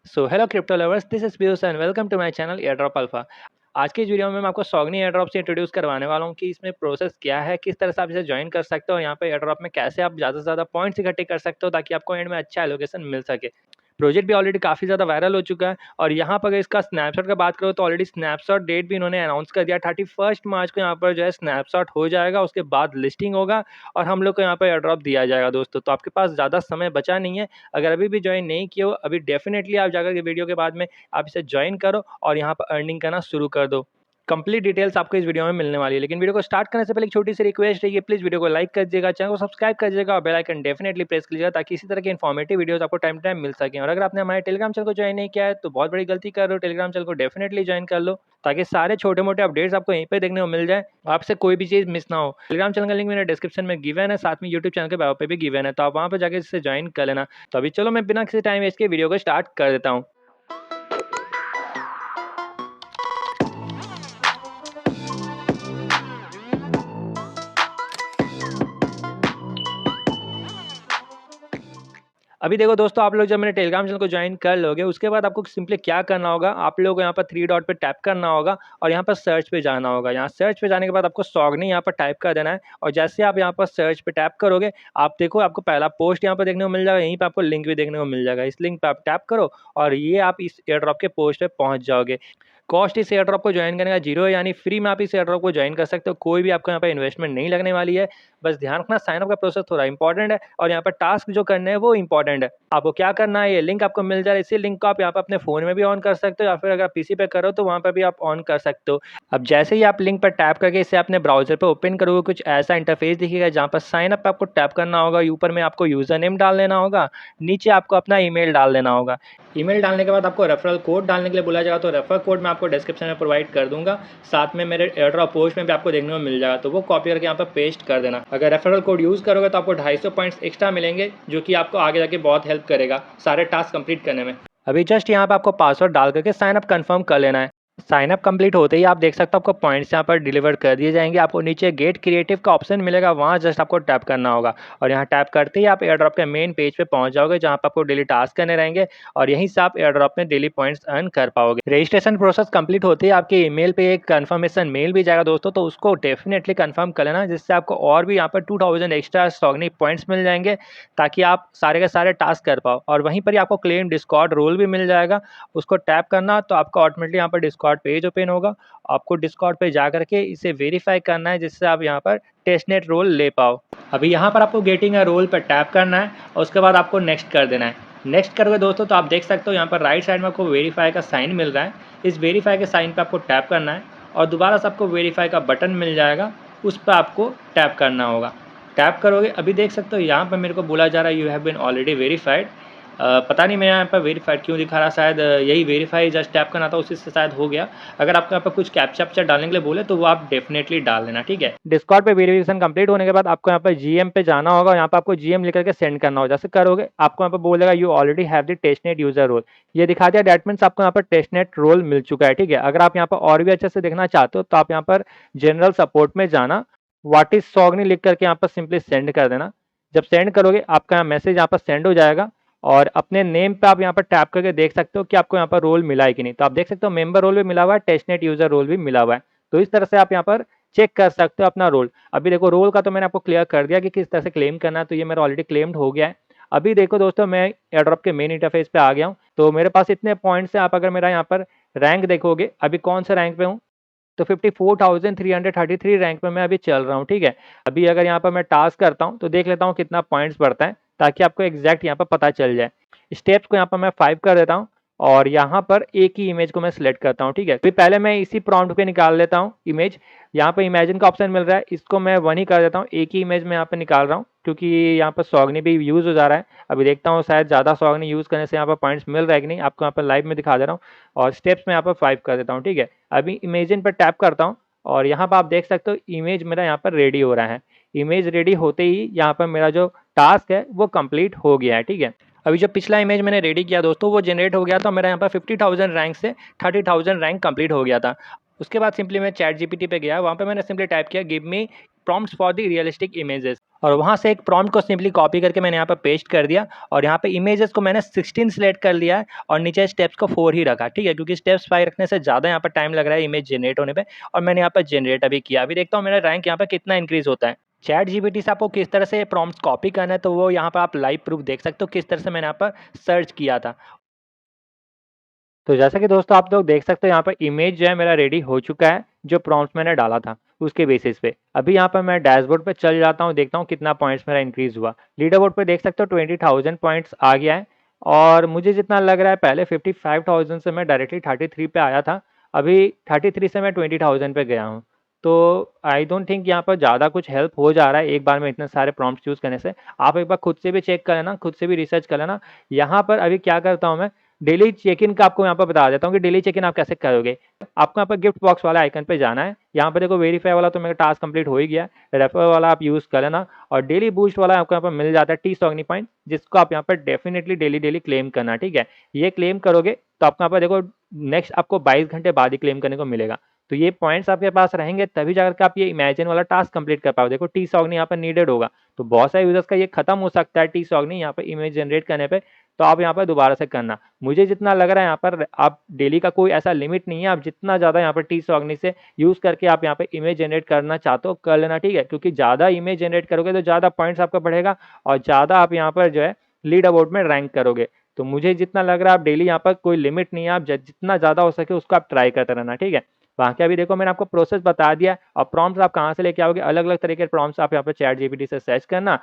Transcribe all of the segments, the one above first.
So hello crypto lovers, this is Piyush and welcome to my channel airdrop alpha. आज की इस video में मैं आपको सॉग्नी एयरड्रॉप से इंट्रोड्यूस करवाने वाला हूं कि इसमें प्रोसेस क्या है, किस तरह से आप इसे ज्वाइन कर सकते हो, यहाँ पे एयरड्रॉप में कैसे आप ज़्यादा से ज़्यादा पॉइंट्स इकट्ठे कर सकते हो ताकि आपको एंड में अच्छा एलोकेशन मिल सके। प्रोजेक्ट भी ऑलरेडी काफ़ी ज़्यादा वायरल हो चुका है और यहाँ पर अगर इसका स्नैपशॉट का बात करो तो ऑलरेडी स्नैपशॉट डेट भी इन्होंने अनाउंस कर दिया। 31 मार्च को यहाँ पर जो है स्नैपशॉट हो जाएगा, उसके बाद लिस्टिंग होगा और हम लोग को यहाँ पर एयरड्रॉप दिया जाएगा दोस्तों। तो आपके पास ज़्यादा समय बचा नहीं है। अगर अभी भी ज्वाइन नहीं किए हो, अभी डेफिनेटली आप जाकर के वीडियो के बाद में आप इसे ज्वाइन करो और यहाँ पर अर्निंग करना शुरू कर दो। कंप्लीट डिटेल्स आपको इस वीडियो में मिलने वाली है, लेकिन वीडियो को स्टार्ट करने से पहले एक छोटी सी रिक्वेस्ट है कि प्लीज़ वीडियो को लाइक कर दीजिएगा, चैनल को सब्सक्राइब कर दीजिएगा और बेल आइकन डेफिनेटली प्रेस कीजिएगा ताकि इसी तरह के इन्फॉर्मेटिव वीडियोस आपको टाइम टू टाइम मिल सकें। और अगर आपने हमारे टेलीग्राम चैनल को ज्वाइन नहीं किया है तो बहुत बड़ी गलती कर रहे हो। टेलीग्राम चैनल को डेफिनेटली ज्वाइन कर लो ताकि सारे छोटे मोटे अपडेट्स आपको यहीं पे देखने को मिल जाए, आपसे कोई भी चीज़ मिस ना हो। टेलीग्राम चैनल का लिंक मेरे डिस्क्रिप्शन में गिवन है, साथ में यूट्यूब चैनल के बायो पे भी गिवन है, तो आप वहाँ पर जाकर इससे ज्वाइन कर लेना। तो अभी चलो मैं बिना किसी टाइम वेस्ट के वीडियो को स्टार्ट कर देता हूँ। अभी देखो दोस्तों, आप लोग जब मेरे टेलीग्राम चैनल को ज्वाइन कर लोगे उसके बाद आपको सिंपली क्या करना होगा, आप लोग यहाँ पर 3 डॉट पे टैप करना होगा और यहाँ पर सर्च पे जाना होगा। यहाँ सर्च पे जाने के बाद आपको सॉग्नी यहाँ पर टाइप कर देना है और जैसे आप यहाँ पर सर्च पे टैप करोगे आप देखो आपको पहला पोस्ट यहाँ पर देखने को मिल जाएगा, यहीं पर आपको लिंक भी देखने को मिल जाएगा। इस लिंक पर आप टैप करो और ये आप इस एयर ड्रॉप के पोस्ट पे पहुँच जाओगे। कॉस्ट इस एयर ड्रॉप को ज्वाइन करने का जीरो है, यानी फ्री में आप इस एयर ड्रॉप को ज्वाइन कर सकते हो। कोई भी आपको यहाँ पर इन्वेस्टमेंट नहीं लगने वाली है। बस ध्यान रखना, साइनअप का प्रोसेस थोड़ा इंपॉर्टेंट है और यहाँ पर टास्क जो करने हैं वो इंपॉर्टेंट है। आपको क्या करना है, ये लिंक आपको मिल जाए, इसी लिंक को आप यहाँ पर अपने फ़ोन में भी ऑन कर सकते हो या फिर अगर आप पीसी पे करो तो वहाँ पर भी आप ऑन कर सकते हो। अब जैसे ही आप लिंक पर टैप करके इसे अपने ब्राउजर पर ओपन करोगे, कुछ ऐसा इंटरफेस दिखेगा जहाँ पर साइनअप पे आपको टैप करना होगा। ऊपर में आपको यूज़र नेम डाल देना होगा, नीचे आपको अपना ईमेल डाल देना होगा। ईमेल डालने के बाद आपको रेफरल कोड डालने के लिए बोला जाएगा, तो रेफरल कोड मैं आपको डिस्क्रिप्शन में प्रोवाइड कर दूंगा। साथ में मेरे एयरड्रॉप पोस्ट में भी आपको देखने को मिल जाएगा, तो वो कॉपी करके यहाँ पर पेस्ट कर देना। अगर रेफरल कोड यूज़ करोगे तो आपको 250 पॉइंट्स एक्स्ट्रा मिलेंगे, जो कि आपको आगे जाके बहुत हेल्प करेगा सारे टास्क कंप्लीट करने में। अभी जस्ट यहाँ पर आपको पासवर्ड डाल करके साइन अप कन्फर्म कर लेना है। साइन अप कंप्लीट होते ही आप देख सकते हो आपको पॉइंट्स यहाँ पर डिलीवर कर दिए जाएंगे। आपको नीचे गेट क्रिएटिव का ऑप्शन मिलेगा, वहाँ जस्ट आपको टैप करना होगा और यहाँ टैप करते ही आप एयर ड्रॉप के मेन पेज पे पहुँच जाओगे, जहाँ पर आपको डेली टास्क करने रहेंगे और यहीं से आप एयर ड्रॉप में डेली पॉइंट्स अर्न कर पाओगे। रजिस्ट्रेशन प्रोसेस कंप्लीट होते ही आपके ईमेल पे एक कंफर्मेशन मेल भी जाएगा दोस्तों, तो उसको डेफिनेटली कंफर्म कर लेना, जिससे आपको और भी यहाँ पर 2000 एक्स्ट्रा सॉग्नी पॉइंट्स मिल जाएंगे ताकि आप सारे के सारे टास्क कर पाओ। और वहीं पर ही आपको क्लेम डिस्कॉर्ड रोल भी मिल जाएगा, उसको टैप करना तो आपका ऑटोमेटिकली यहाँ पर डिस्कॉर्ड पेज ओपन होगा। आपको डिस्कॉर्ड पे जा करके इसे वेरीफाई करना है, जिससे आप यहाँ पर टेस्टनेट रोल ले पाओ। अभी यहाँ पर आपको गेटिंग अ रोल पर टैप करना है और उसके बाद आपको नेक्स्ट कर देना है। नेक्स्ट करोगे दोस्तों तो आप देख सकते हो यहाँ पर राइट साइड में आपको वेरीफाई का साइन मिल रहा है। इस वेरीफाई के साइन पर आपको टैप करना है और दोबारा से आपको वेरीफाई का बटन मिल जाएगा, उस पर आपको टैप करना होगा। टैप करोगे, अभी देख सकते हो यहाँ पर मेरे को बोला जा रहा है you have been already verified. पता नहीं मेरे यहाँ पर वेरीफाइड क्यों दिखा रहा, शायद यही वेरीफाई जस्ट टैप करना था, उसी से शायद हो गया। अगर आपको यहाँ पर कुछ कैप्चा वैप्चा डालने के लिए बोले तो वो आप डेफिनेटली डाल देना, ठीक है। डिस्कॉर्ड पे वेरिफिकेशन कंप्लीट होने के बाद आपको यहाँ पर जीएम पे जाना होगा, यहाँ पर आपको जीएम लिख करके सेंड करना होगा। जैसे करोगे आपको यहाँ पर बोलेगा you already have the testnet user role, ये दिखा दिया, डेट मीन्स आपको यहाँ पर टेस्टनेट रोल मिल चुका है, ठीक है। अगर आप यहाँ पर और भी अच्छे से देखना चाहते हो तो आप यहाँ पर जनरल सपोर्ट में जाना, व्हाट इज सॉग्नी लिख करके यहाँ पर सिंपली सेंड कर देना। जब सेंड करोगे आपका मैसेज यहाँ पर सेंड हो जाएगा और अपने नेम पे आप यहाँ पर टैप करके देख सकते हो कि आपको यहाँ पर रोल मिला है कि नहीं। तो आप देख सकते हो मेंबर रोल भी मिला हुआ है, टेस्टनेट यूजर रोल भी मिला हुआ है। तो इस तरह से आप यहाँ पर चेक कर सकते हो अपना रोल। अभी देखो रोल का तो मैंने आपको क्लियर कर दिया कि किस तरह से क्लेम करना है, तो ये मेरा ऑलरेडी क्लेम्ड हो गया है। अभी देखो दोस्तों, मैं एयरड्रॉप के मेन इंटरफेस पे आ गया हूँ, तो मेरे पास इतने पॉइंट्स हैं। आप अगर मेरा यहाँ पर रैंक देखोगे, अभी कौन सा रैंक पे हूँ, तो 54,333 रैंक में मैं अभी चल रहा हूँ, ठीक है। अभी अगर यहाँ पर मैं टास्क करता हूँ तो देख लेता हूँ कितना पॉइंट्स बढ़ता है, ताकि आपको एग्जैक्ट यहाँ पर पता चल जाए। स्टेप्स को यहाँ पर मैं 5 कर देता हूँ और यहाँ पर एक ही इमेज को मैं सिलेक्ट करता हूँ, ठीक है। फिर पहले मैं इसी प्रॉम्प्ट पे निकाल लेता हूँ इमेज। यहाँ पर इमेजिन का ऑप्शन मिल रहा है, इसको मैं 1 ही कर देता हूँ। एक ही इमेज में यहाँ पर निकाल रहा हूँ क्योंकि यहाँ पर सॉग्नी भी यूज़ हो जा रहा है। अभी देखता हूँ शायद ज़्यादा सॉग्नी यूज़ करने से यहाँ पर पॉइंट्स मिल रहा है कि नहीं, आपको यहाँ पर लाइव में दिखा दे रहा हूँ। और स्टेप्स में यहाँ पर 5 कर देता हूँ, ठीक है। अभी इमेजिन पर टैप करता हूँ और यहाँ पर आप देख सकते हो इमेज मेरा यहाँ पर रेडी हो रहा है। इमेज रेडी होते ही यहाँ पर मेरा जो टास्क है वो कंप्लीट हो गया है, ठीक है। अभी जो पिछला इमेज मैंने रेडी किया दोस्तों वो जनरेट हो गया था, मेरा यहाँ पर 50,000 रैंक से 30,000 रैंक कंप्लीट हो गया था। उसके बाद सिंपली मैं चैट जीपीटी पे गया, वहाँ पे मैंने सिंपली टाइप किया give me prompts for the realistic images. और वहाँ से एक प्रॉम्प्ट को सिंपली कॉपी करके मैंने यहाँ पर पेस्ट कर दिया और यहाँ पे इमेजेस को मैंने 16 सेलेक्ट कर लिया है और नीचे स्टेप्स को 4 ही रखा, ठीक है, क्योंकि स्टेप्स 5 रखने से ज़्यादा यहाँ पर टाइम लग रहा है इमेज जनरेट होने पे। और मैंने यहाँ पर जनरेट अभी किया, अभी देखता हूँ मेरा रैंक यहाँ पर कितना इंक्रीज़ होता है। चैट जीपीटी से आपको किस तरह से प्रॉम्प्ट्स कॉपी करना है तो वो यहाँ पर आप लाइव प्रूफ देख सकते हो किस तरह से मैंने यहाँ पर सर्च किया था। तो जैसा कि दोस्तों आप लोग देख सकते हो यहाँ पर इमेज जो है मेरा रेडी हो चुका है, जो प्रॉम्प्ट्स मैंने डाला था उसके बेसिस पे। अभी यहाँ पर मैं डैशबोर्ड पे चल जाता हूँ, देखता हूँ कितना पॉइंट्स मेरा इंक्रीज़ हुआ। लीडर बोर्ड पे देख सकते हो 20,000 पॉइंट्स आ गया है और मुझे जितना लग रहा है पहले 55,000 से मैं डायरेक्टली 33 पे आया था, अभी 33 से मैं 20,000 पे गया हूँ। तो आई डोंट थिंक यहाँ पर ज़्यादा कुछ हेल्प हो जा रहा है एक बार में इतने सारे प्रॉम्प्ट्स यूज़ करने से। आप एक बार खुद से भी चेक कर लेना, खुद से भी रिसर्च कर लेना। यहाँ पर अभी क्या करता हूँ मैं, डेली चेक इन का आपको यहाँ पर बता देता हूँ कि डेली चेक इन आप कैसे करोगे। आपको यहाँ पर गिफ्ट बॉक्स वाला आइकन पे जाना है, यहाँ पर देखो वेरीफाई वाला तो मेरा टास्क कंप्लीट हो ही गया, रेफर वाला आप यूज़ कर लेना और डेली बूस्ट वाला आपको यहाँ पर मिल जाता है टी-सॉग्नी पॉइंट, जिसको आप यहाँ पर डेफिनेटली डेली क्लेम करना, ठीक है। ये क्लेम करोगे तो आपको यहाँ पर देखो नेक्स्ट आपको 22 घंटे बाद ही क्लेम करने को मिलेगा। तो ये पॉइंट्स आपके पास रहेंगे तभी जाकर के आप ये इमेजिन वाला टास्क कंप्लीट कर पाओगे। देखो टी-सॉग्नी यहाँ पर नीडेड होगा, तो बहुत सारे यूजर्स का ये खत्म हो सकता है टी-सॉग्नी यहाँ पर इमेज जनरेट करने पे, तो आप यहाँ पर दोबारा से करना। मुझे जितना लग रहा है यहाँ पर आप डेली का कोई ऐसा लिमिट नहीं है, आप जितना ज़्यादा यहाँ पर टी-सॉग्नी से यूज़ करके आप यहाँ पे इमेज जनरेट करना चाहते हो कर लेना, ठीक है, क्योंकि ज़्यादा इमेज जनरेट करोगे तो ज़्यादा पॉइंट्स आपका बढ़ेगा और ज़्यादा आप यहाँ पर जो है लीड अबाउट में रैंक करोगे। तो मुझे जितना लग रहा है आप डेली यहाँ पर कोई लिमिट नहीं है, आप जितना ज़्यादा हो सके उसको आप ट्राई करते रहना, ठीक है। बाकी अभी देखो मैंने आपको प्रोसेस बता दिया और प्रॉम्प्ट्स आप कहाँ से लेके आओगे, अलग अलग तरीके के प्रॉम्प्ट्स आप यहाँ पर चैट जीपीटी से सर्च करना।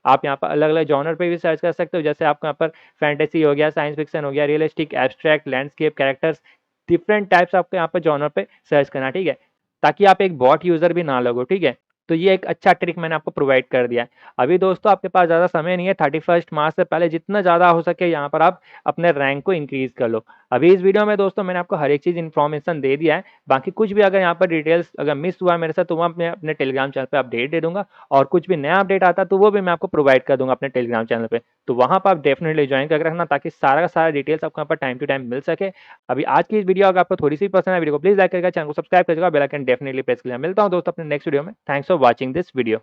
आप यहाँ पर अलग अलग जॉनर पे भी सर्च कर सकते हो, जैसे आपको यहाँ पर फैंटेसी हो गया, साइंस फिक्शन हो गया, realistic, abstract, landscape, characters, different types आपको यहाँ पर जॉनर पे सर्च करना, ठीक है, ताकि आप एक बॉट यूज़र भी ना लगो, ठीक है। तो ये एक अच्छा ट्रिक मैंने आपको प्रोवाइड कर दिया है। अभी दोस्तों आपके पास ज़्यादा समय नहीं है, 31 मार्च से पहले जितना ज़्यादा हो सके यहाँ पर आप अपने रैंक को इंक्रीज़ कर लो। अभी इस वीडियो में दोस्तों मैंने आपको हर एक चीज़ इन्फॉर्मेशन दे दिया है, बाकी कुछ भी अगर यहाँ पर डिटेल्स अगर मिस हुआ है मेरे साथ तो मैं अपने टेलीग्राम चैनल पे अपडेट दे दूँगा और कुछ भी नया अपडेट आता है तो वो भी मैं आपको प्रोवाइड कर दूँगा अपने टेलीग्राम चैनल पे। तो वहाँ पर आप डेफिनिटली जॉइन करके रखना ताकि सारा का सारा डिटेल्स आपको यहाँ पर टाइम टू टाइम मिल सके। अभी आज की इस वीडियो अगर आपको थोड़ी-सी पसंद है वीडियो को प्लीज़ लाइक करिएगा, चैनल को सब्सक्राइब करिएगा, बेल आइकन डेफिनिटली प्रेस कीजिएगा। मिलता हूँ दोस्तों अपने नेक्स्ट वीडियो में। Thanks for watching this video.